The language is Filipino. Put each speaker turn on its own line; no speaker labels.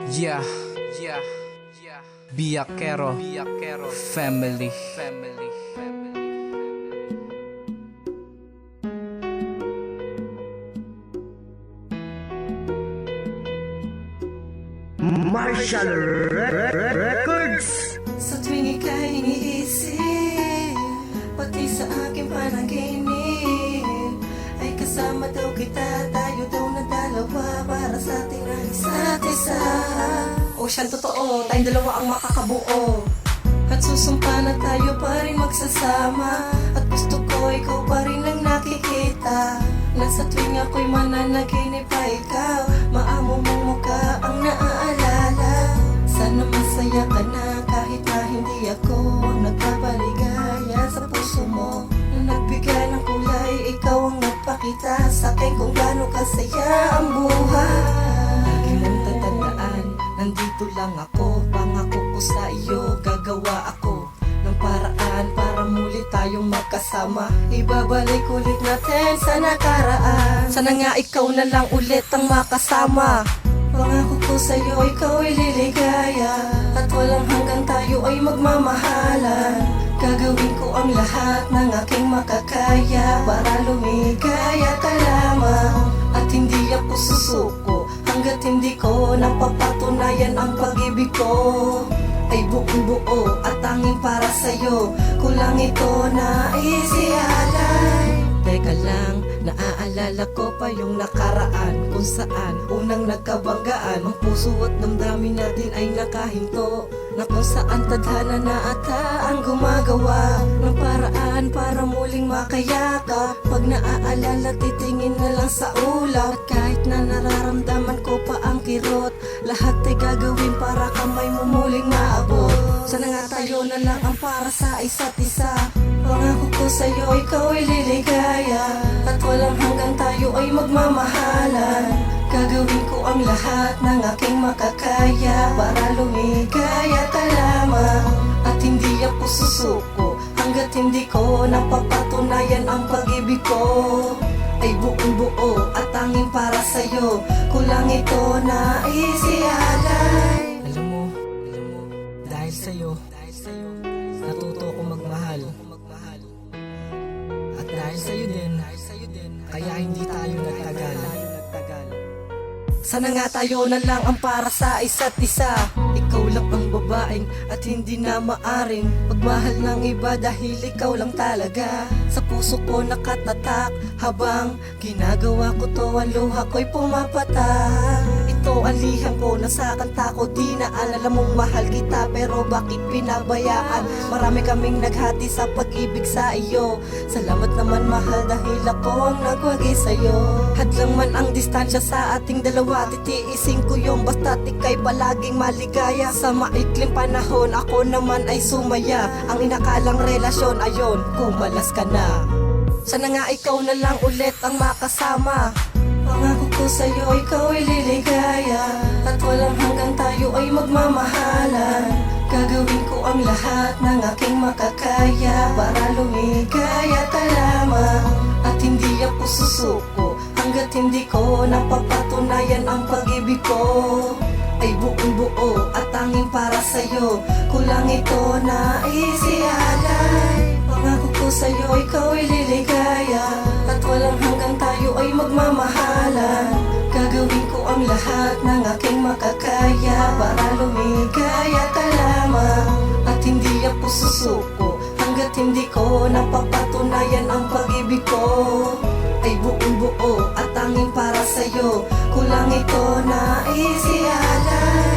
Yeah, Biyakero family.
Marshall Records.
Sa tuwing ika'y iniisip, pati sa aking panaginip, ay kasama daw kita, tayo daw na dalawa, para sa atin ang isa't isa. O siyang totoo, tayong dalawa ang makakabuo, at susumpa na tayo pa rin magsasama. At gusto ko ikaw pa rin ang nakikita, nasa tuwing ako'y mananaginip ay ikaw, maamo mong mukha ang naaalala. Sana masaya ka na kahit na hindi ako ang nagpapaligaya sa puso mo. Na nagbigay ng kulay, ikaw ang nagpakita sa akin kung gaano kasaya ang buhay. Lagi mong tatandaan, nandito lang ako, pangako ko sa iyo, gagawa ako ng paraan para muli tayong magkasama. Ibabalik ulit natin sa nakaraan, sana nga ikaw na lang ulit ang makasama. Pangako ko sa'yo, ikaw ay liligaya, at walang hanggang tayo ay magmamahalan. Gagawin ko ang lahat ng aking makakaya para lumigaya ka lamang. At hindi ako susuko hanggat hindi ko napapatunayan ang pag-ibig ko ay buong buo at tanging para sa'yo. Kulang ito na isialay. Teka lang, naaalala ko pa yung nakaraan, kung saan unang nagkabanggaan. Ang puso at damdamin natin ay nakahinto, na kung saan tadhana na ata ang gumagawa ng paraan para muling makayakap. Pag naaalala, titingin na lang sa ulap, at kahit na nararamdaman ko pa ang kirot, lahat ay gagawin para kamay mo muling maabot. Sana nga tayo na lang ang para sa isa't isa. Pangako ko sa'yo, ikaw ay liligaya, at walang hanggang tayo ay magmamahalan. Gagawin ko ang lahat ng aking makakaya para lumigaya ka lamang. At hindi ako susuko hanggat hindi ko napapatunayan ang pag-ibig ko ay buong buo at tanging para sa'yo. Kulang ito na isialay. Alam mo, dahil sa'yo, natuto ko magmahal. At dahil sa'yo din, kaya hindi tayo nagtagal. Sana nga tayo na lang ang para sa isa't isa. Ikaw lang ang babaeng at hindi na maaring magmahal ng iba, dahil ikaw lang talaga sa puso ko nakatatak. Habang ginagawa ko to, ang luha ko'y pumapatak. Ito ang liham ko na sa kanta ko, di na alala mong mahal kita, pero bakit pinabayaan? Marami kaming naghati sa pag-ibig sa iyo. Salamat naman mahal, dahil ako ang nagwagi sa'yo. Hadlang man ang distansya sa ating dalawa, titiisin ko yung basta't ika'y palaging maligaya. Sa maikling panahon, ako naman ay sumaya. Ang inakalang relasyon, ayon, kumalas ka na. Sana nga ikaw na lang ulit ang makasama. Pangako ko sa'yo, ikaw ay liligaya, at walang hanggang tayo ay magmamahalan. Gagawin ko ang lahat ng aking makakaya para lumigaya ka lamang. At hindi ako susuko hanggat hindi ko napapatunayan ang pag-ibig ko ay buong buo at tanging para sa'yo. Kulang ito na isialay. Pangako ko sa'yo, ikaw ay liligaya, at walang hanggang tayo ay magmamahalan. Gagawin ko ang lahat ng aking makakaya para lumigaya ka lamang. At hindi ako susuko hanggat hindi ko napapatunayan ang pag-ibig ko ay buong buo at tanging para sa'yo. Kulang ito na isialay.